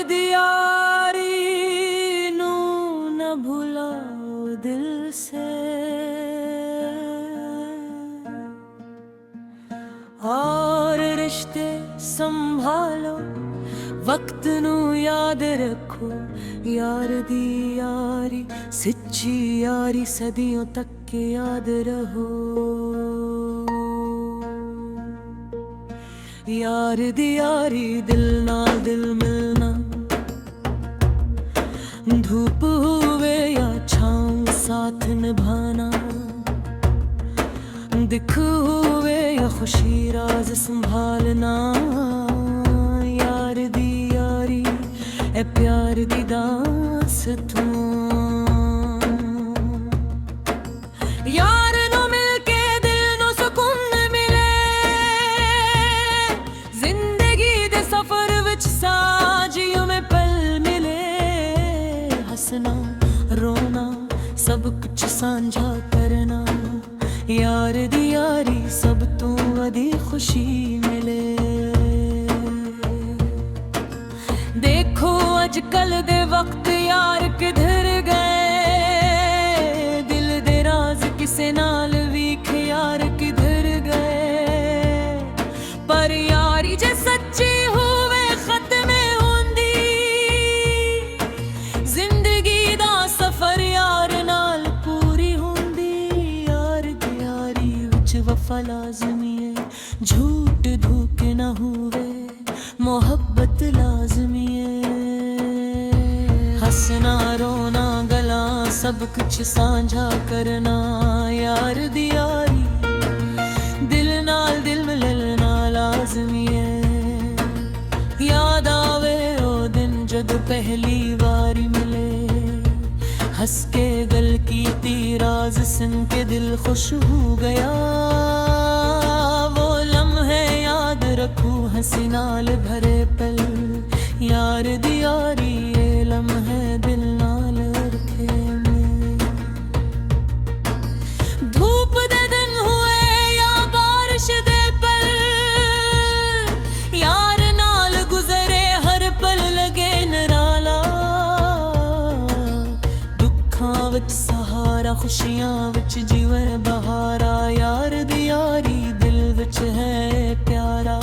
दी यारी नू न भुलाओ दिल से, और रिश्ते संभालो वक्त नू याद रखो। यार दी यारी सच्ची यारी सदियों तक के याद रहो। यार दी यारी दिल नाल दिल मिलना, धूप हुए या छाँव साथ निभाना, दिख हुए या खुशी राज संभालना। यार दी यारी ए प्यार दी दास्तां, यार नू मिलके दिल नू सुकून मिले, जिंदगी दे सफर विच साजियों में पल मिले। हंसना रोना सब कुछ सांझा करना, यार दी यारी सब तो वधी खुशी मिले। देखो अजकल दे वक्त यार किधर गए, दिल दे राज किसे नाल वीख यार किधर गए। पर यारी जे सच्ची होवे खत्मे होंदी, जिंदगी दा सफर यार नाल पूरी होंदी। यार दी यारी विच वफा लाज़मी है, झूठ धोखे न हुए, मोहब्बत लाज़मी है। हंसना रोना गला सब कुछ साझा करना, यार दी यारी दिल नाल दिल मिलना लाज़मी है। याद आवे ओ दिन जद पहली बारी मिले, हंस के गल की राज सुन के दिल खुश हो गया। वो लम्हे याद रखूं हंसी नाल भरे पल, यार दी यारी ये लम्हे दिल नाल रखे मैं। धूप दे दिन हुए या बारिश दे पल, यार नाल गुजरे हर पल लगे निराला। दुखां विच सहारा खुशियां विच जीवन बहारा, यार दी यारी दिल विच है प्यारा।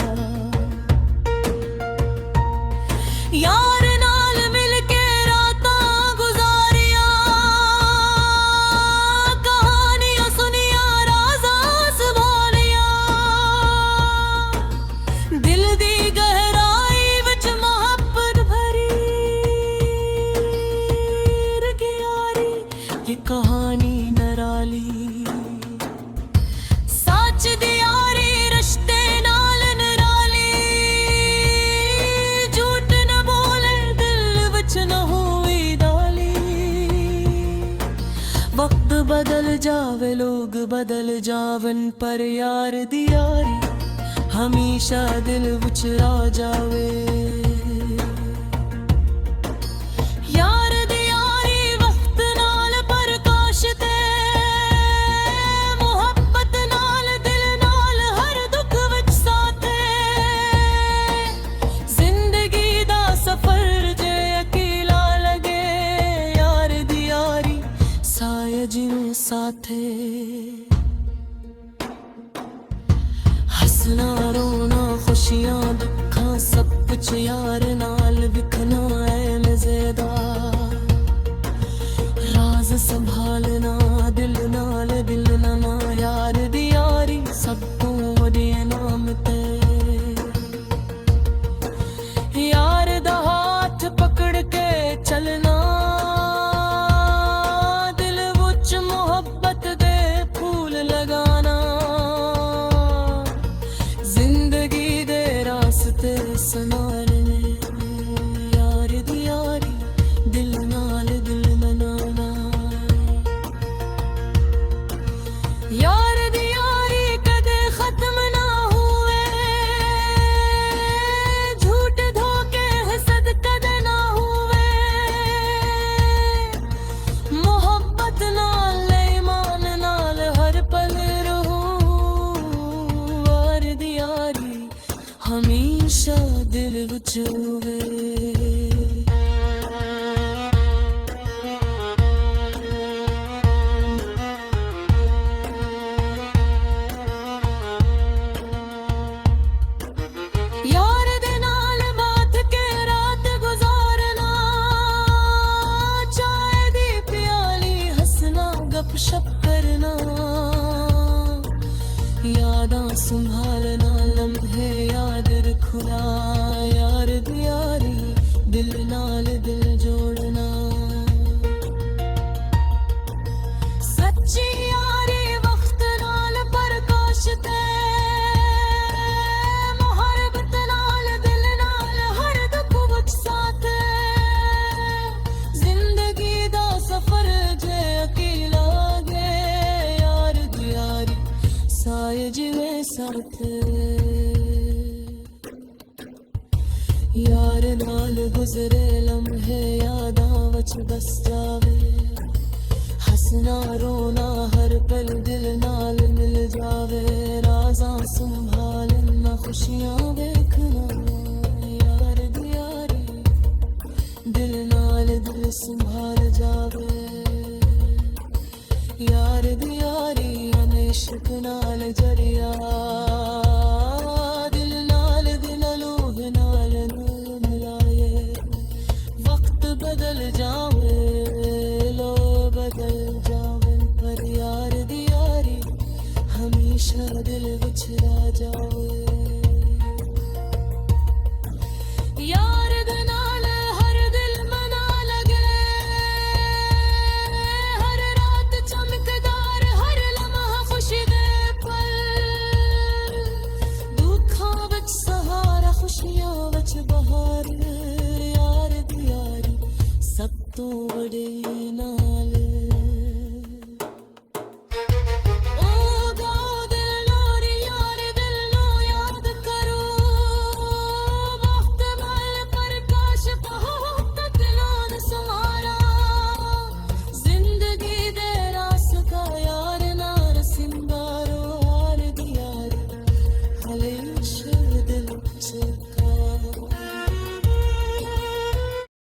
यार नाल मिलके रातां गुजारिया, कहानियां सुनिया राज़ां संभालिया। दिल दी गहराई विच मोहब्बत भरी रखी यारी, ये कहानी निराली। सच दी यारी रिश्ते नाल निराली, झूठ न बोले दिल विच न हुई दाली। वक्त बदल जावे लोग बदल जावन, पर यार दी यारी हमेशा दिल विच आ जावे। यार दी यारी वक्त नाल प्रकाश ते, मोहब्बत नाल दिल नाल हर दुख विच साथे। जिंदगी दा सफर जे अकेला लगे, यार दी यारी साया जिवें साथे। हंसना रोना खुशियां दुखां सब कुछ यार नाल दिल जोड़ना। सच्ची यारी वक्त नाल प्रकाश ते, मुहब्बत नाल दिल नाल हर दुख विच साथ। जिंदगी दा सफर जे अकेला गे, यार दी यारी साए जिवें साथ। यार नाल गुजरे लम्हे यादां विच बस जावे, हसना रोना हर पल दिल नाल मिल जावे। राज़ां संभालना खुशियां वेखना, यार दी यारी दिल नाल दिल संभाल जावे। यार दी यारी इश्क नाल जरिया, दिल नाल दिल लोह नाल मिलाए। वक्त बदल जावे, लोग बदल जावे, पर यार दी यारी हमेशा दिल विच रह जावे। यार दे नाल हर दिल मना लगे, हर रात चमकदार हर लम्हा खुशी दे पल। दुखां विच सहारा खुशियां विच बहार, यार दी यारी सब तो वडे ना।